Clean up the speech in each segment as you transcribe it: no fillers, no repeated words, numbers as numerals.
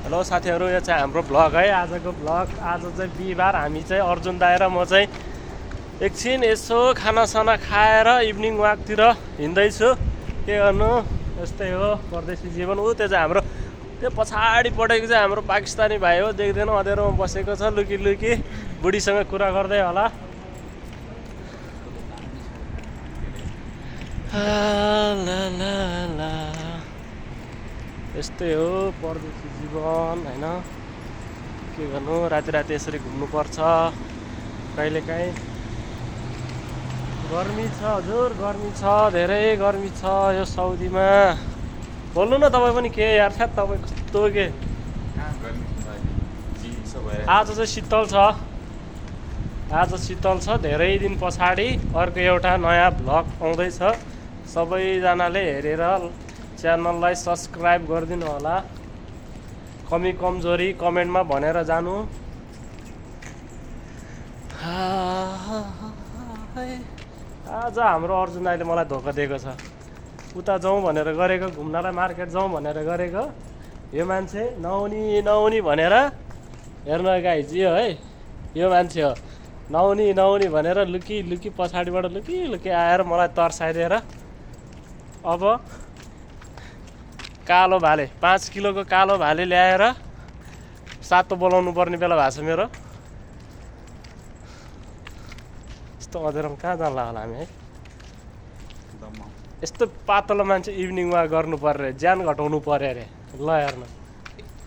Hello साथीहरू, यो चाहिँ हाम्रो भ्लग है। आजको भ्लग, आज चाहिँ बिहिबार। हामी चाहिँ अर्जुन दाइ र म चाहिँ एकछिन यसो खानासाना खाएर इभिनिङ वाकतिर हिँड्दैछु। के गर्नु, यस्तै हो परदेशी जीवन। त्यो चाहिँ हाम्रो त्यो पछाडि पढेको चाहिँ हाम्रो पाकिस्तानी भाइ हो, देख्दैन, अँध्यारोमा बसेको छ लुकी लुकी, बुढीसँग कुरा गर्दै होला। यस्तै हो परदेशी जीवन होइन। के गर्नु, राति राति यसरी घुम्नुपर्छ कहिलेकाहीँ। गर्मी छ हजुर, गर्मी छ, धेरै गर्मी छ यो साउदीमा। बोल्नु न तपाईँ पनि, के यार छ तपाईँ कस्तो के। आज चाहिँ शीतल छ, आज शीतल छ। धेरै दिन पछाडि अर्को एउटा नयाँ भ्लग आउँदैछ। सबैजनाले हेरेर च्यानललाई सब्सक्राइब गरिदिनु होला। कमी कमजोरी कमेन्टमा भनेर जानु। आज हाम्रो अर्जुन दाइले मलाई धोका दिएको छ। उता जाउँ भनेर गरेको, घुम्नलाई मार्केट जाउँ भनेर गरेको, यो मान्छे नआउनी भनेर, हेर्नु गाइज यो है, यो मान्छे हो। नआउनी भनेर लुकी लुकी पछाडिबाट लुकी लुकी आएर मलाई तर्साइदिएर अब कालो भाले 5 किलोको कालो भाले ल्याएर सातो बोलाउनु पर्ने बेला भएको छ मेरो। यस्तो अँध्यारोमा कहाँ जान्ला होला हामी है। यस्तो पातलो मान्छे इभिनिङ वाक गर्नु पर्यो, ज्यान घटाउनु पर्यो अरे। ल हेर्नु,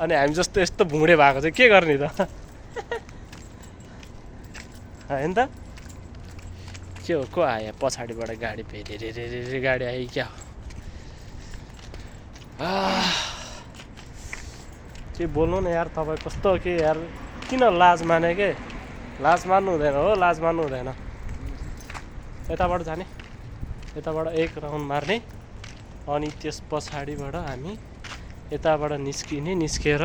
अनि हामी जस्तो यस्तो भुँडे भएको चाहिँ के गर्ने त होइन त। के हो, को आयो पछाडिबाट गाडी, फेरि गाडी आयो क्या हो। के बोल्नु न यार, तपाईँ कस्तो के यार, किन लाज माने के। लाज मान्नु हुँदैन हो, लाज मान्नु हुँदैन। यताबाट जाने, यताबाट एक राउन्ड मार्ने, अनि त्यस पछाडिबाट हामी यताबाट निस्किने, निस्केर